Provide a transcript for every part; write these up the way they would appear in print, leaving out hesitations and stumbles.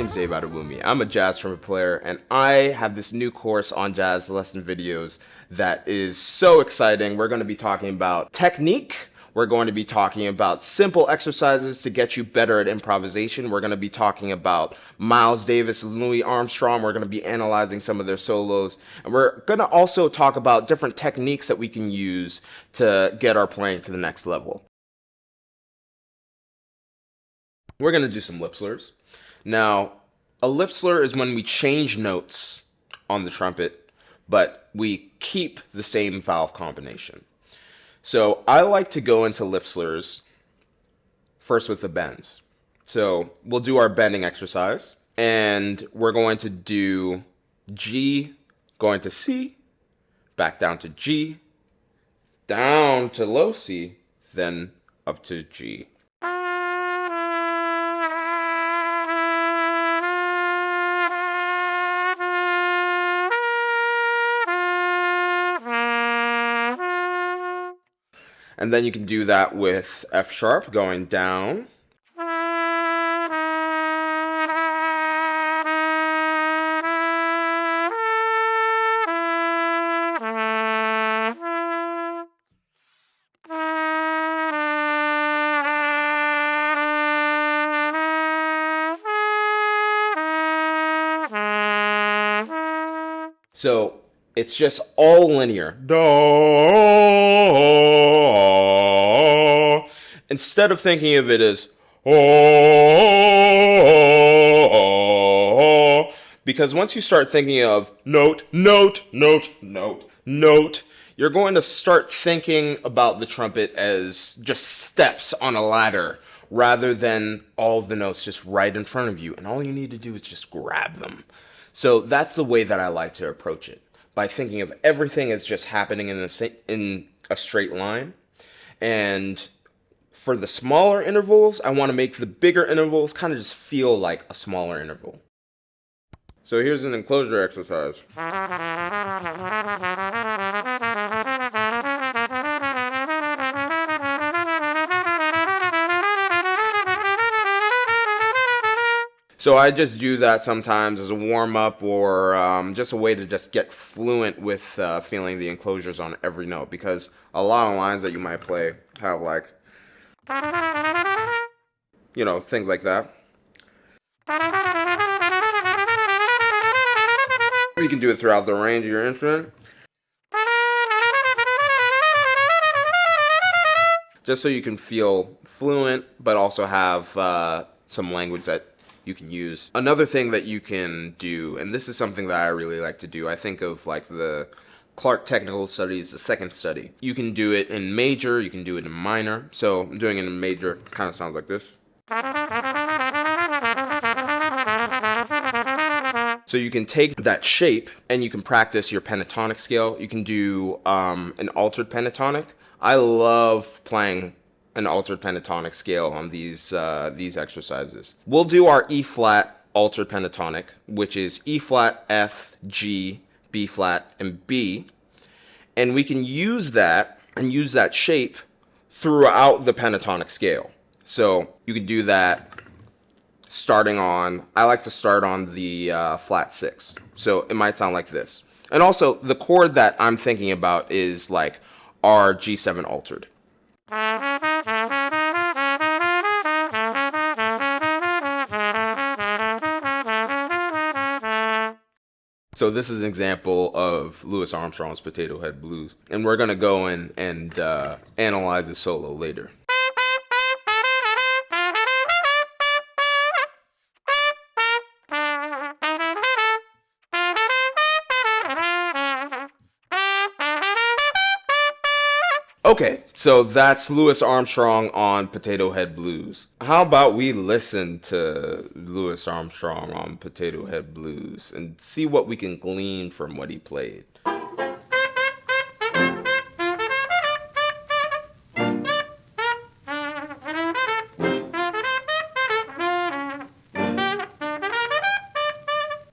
name's Dave Adewumi. I'm a jazz trumpet player, and I have this new course on jazz lesson videos that is so exciting. We're going to be talking about technique. We're going to be talking about simple exercises to get you better at improvisation. We're going to be talking about Miles Davis and Louis Armstrong. We're going to be analyzing some of their solos. And we're going to also talk about different techniques that we can use to get our playing to the next level. We're going to do some lip slurs. Now, a lip slur is when we change notes on the trumpet, but we keep the same valve combination. So I like to go into lip slurs first with the bends. So we'll do our bending exercise, and we're going to do G, going to C, back down to G, down to low C, then up to G. And then you can do that with F sharp going down. So it's just all linear. Do. Instead of thinking of it as oh, because once you start thinking of note, note, note, note, note, you're going to start thinking about the trumpet as just steps on a ladder rather than all of the notes just right in front of you. And all you need to do is just grab them. So that's the way that I like to approach it, by thinking of everything as just happening in a straight line. And for the smaller intervals, I want to make the bigger intervals kind of just feel like a smaller interval. So here's an enclosure exercise. So I just do that sometimes as a warm-up or just a way to just get fluent with feeling the enclosures on every note, because a lot of lines that you might play have like, you know, things like that. You can do it throughout the range of your instrument. Just so you can feel fluent, but also have some language that you can use. Another thing that you can do, and this is something that I really like to do, I think of like the Clark Technical Studies, the second study. You can do it in major, you can do it in minor. So I'm doing it in major, kind of sounds like this. So you can take that shape and you can practice your pentatonic scale. You can do an altered pentatonic. I love playing an altered pentatonic scale on these exercises. We'll do our E flat altered pentatonic, which is E flat, F, G, B flat, and B. And we can use that and use that shape throughout the pentatonic scale. So you can do that starting on, I like to start on the flat 6. So it might sound like this. And also the chord that I'm thinking about is like our G7 altered. So this is an example of Louis Armstrong's Potato Head Blues. And we're going to go in and analyze the solo later. Okay, so that's Louis Armstrong on Potato Head Blues. How about we listen to Louis Armstrong on Potato Head Blues and see what we can glean from what he played.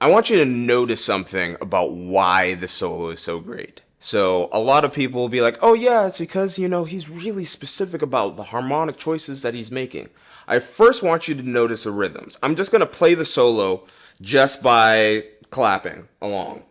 I want you to notice something about why the solo is so great. So a lot of people will be like, oh yeah, it's because, you know, he's really specific about the harmonic choices that he's making. I first want you to notice the rhythms. I'm just going to play the solo just by clapping along.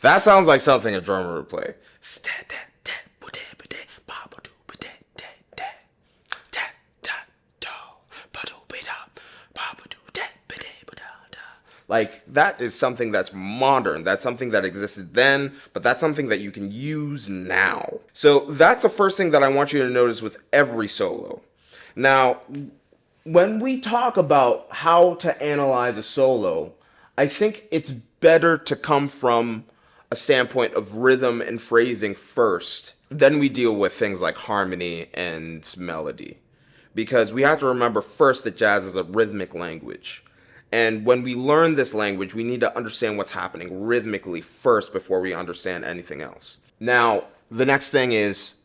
That sounds like something a drummer would play. Like, that is something that's modern. That's something that existed then, but that's something that you can use now. So that's the first thing that I want you to notice with every solo. Now, when we talk about how to analyze a solo, I think it's better to come from a standpoint of rhythm and phrasing first. Then we deal with things like harmony and melody. Because we have to remember first that jazz is a rhythmic language. And when we learn this language, we need to understand what's happening rhythmically first before we understand anything else. Now, the next thing is,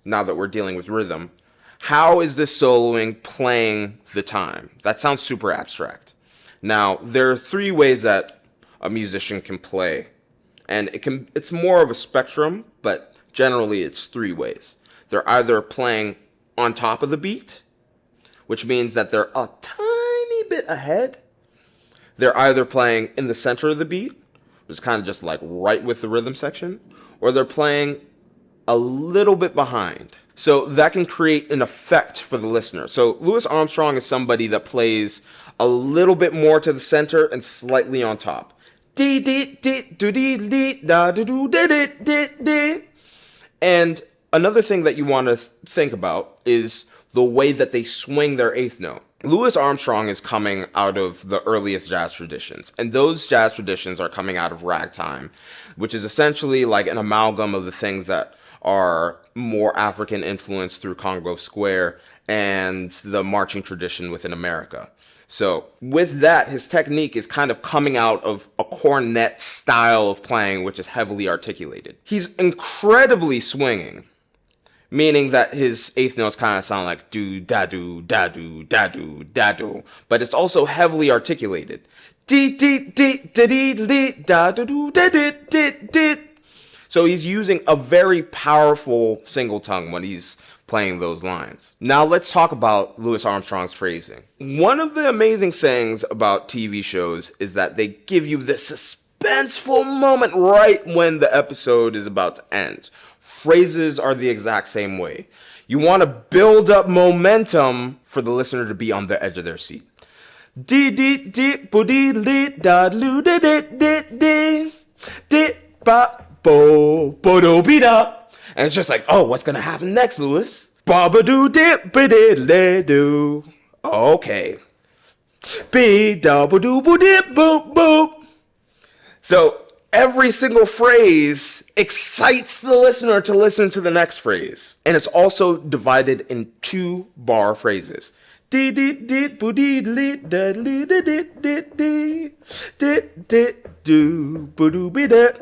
now that we're dealing with rhythm, how is this soloing playing the time? That sounds super abstract. Now, there are 3 ways that a musician can play. And it's more of a spectrum, but generally it's 3 ways. They're either playing on top of the beat, which means that they're a tiny bit ahead. They're either playing in the center of the beat, which is kind of just like right with the rhythm section, or they're playing a little bit behind. So that can create an effect for the listener. So Louis Armstrong is somebody that plays a little bit more to the center and slightly on top. And another thing that you want to think about is the way that they swing their 8th note. Louis Armstrong is coming out of the earliest jazz traditions, and those jazz traditions are coming out of ragtime, which is essentially like an amalgam of the things that are more African influenced through Congo Square and the marching tradition within America. So with that, his technique is kind of coming out of a cornet style of playing, which is heavily articulated. He's incredibly swinging, meaning that his 8th notes kind of sound like do, da, do, da, do, da, do, da, do, but it's also heavily articulated. Dee, dee, dee, dee, dee, dee, da, do, do, da, dee, dee, dee. So he's using a very powerful single tongue when he's playing those lines. Now let's talk about Louis Armstrong's phrasing. One of the amazing things about TV shows is that they give you this suspenseful moment right when the episode is about to end. Phrases are the exact same way. You want to build up momentum for the listener to be on the edge of their seat. Dee dee dee bo dee dee da loo dee dee dee dee dee ba bo bo do be da. And it's just like, oh, what's gonna happen next, Louis? Ba ba doo dip ba dee dee doo. Okay. Be da ba doo bo dip boop boop. So every single phrase excites the listener to listen to the next phrase. And it's also divided in 2-bar phrases. Dee dee dee boo dee dee da dee dee dee dee dee dee dee doo boo doo be da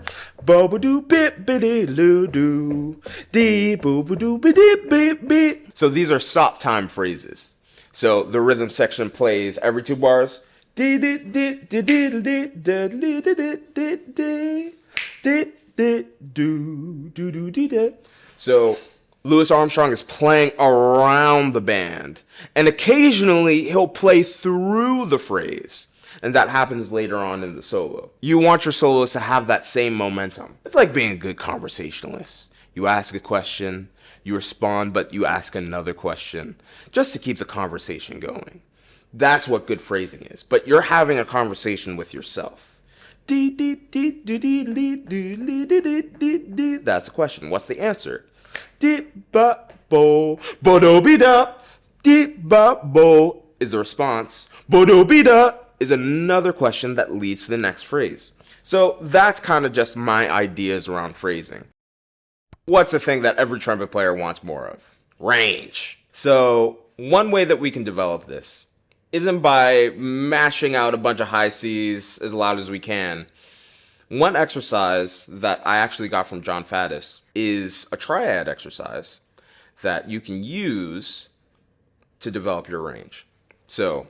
bo boo doo bit biddy loo doo dee boo boo doo biddy beep beep. So these are stop time phrases. So the rhythm section plays every 2 bars. Dee dee dee dee dee dee da dee dee dee dee dee dee dee doo doo doo dee dee. So Louis Armstrong is playing around the band, and occasionally he'll play through the phrase, and that happens later on in the solo. You want your solos to have that same momentum. It's like being a good conversationalist. You ask a question, you respond, but you ask another question, just to keep the conversation going. That's what good phrasing is, but you're having a conversation with yourself. That's the question. What's the answer? Deep ba bo bodo be da. Deep ba bo is the response. Bodo be da is another question that leads to the next phrase. So that's kind of just my ideas around phrasing. What's the thing that every trumpet player wants more of? Range. So one way that we can develop this isn't by mashing out a bunch of high C's as loud as we can. One exercise that I actually got from John Faddis is a triad exercise that you can use to develop your range. So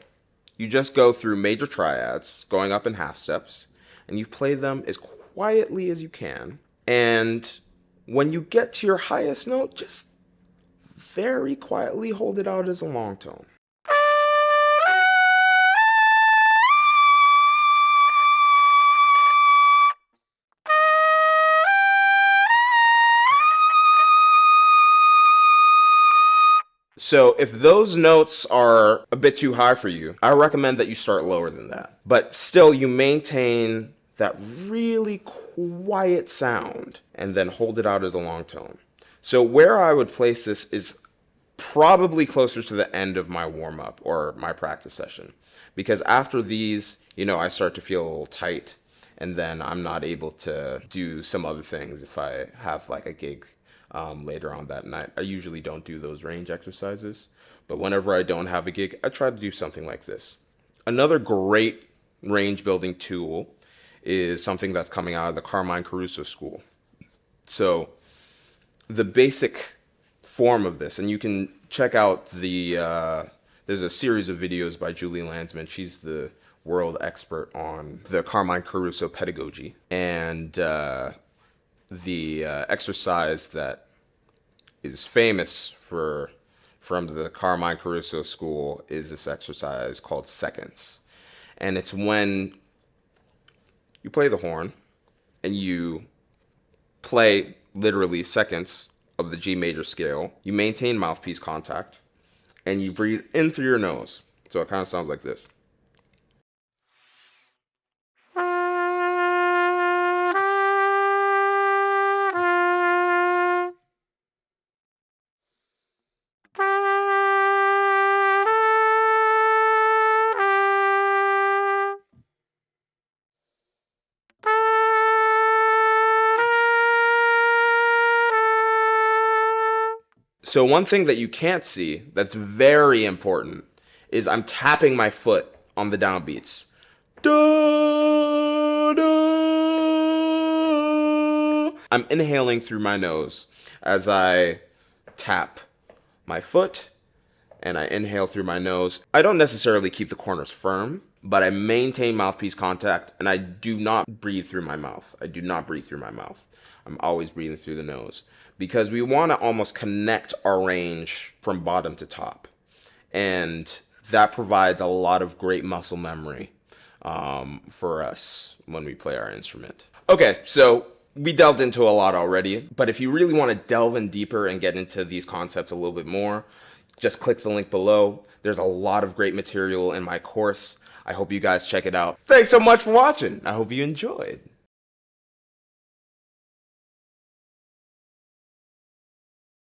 You just go through major triads, going up in half steps, and you play them as quietly as you can. And when you get to your highest note, just very quietly hold it out as a long tone. So if those notes are a bit too high for you, I recommend that you start lower than that. But still, you maintain that really quiet sound and then hold it out as a long tone. So where I would place this is probably closer to the end of my warm-up or my practice session. Because after these, I start to feel a little tight, and then I'm not able to do some other things if I have like a gig later on that night. I usually don't do those range exercises, but whenever I don't have a gig, I try to do something like this. Another great range building tool is something that's coming out of the Carmine Caruso school. So the basic form of this, and you can check out there's a series of videos by Julie Landsman. She's the world expert on the Carmine Caruso pedagogy. And the exercise that is famous from the Carmine Caruso school is this exercise called seconds. And it's when you play the horn and you play literally seconds of the G major scale. You maintain mouthpiece contact and you breathe in through your nose. So it kind of sounds like this. So one thing that you can't see that's very important is I'm tapping my foot on the downbeats. Da, da. I'm inhaling through my nose as I tap my foot and I inhale through my nose. I don't necessarily keep the corners firm, but I maintain mouthpiece contact and I do not breathe through my mouth. I do not breathe through my mouth. I'm always breathing through the nose because we want to almost connect our range from bottom to top. And that provides a lot of great muscle memory for us when we play our instrument. Okay, so we delved into a lot already, but if you really want to delve in deeper and get into these concepts a little bit more, just click the link below. There's a lot of great material in my course. I hope you guys check it out. Thanks so much for watching. I hope you enjoyed.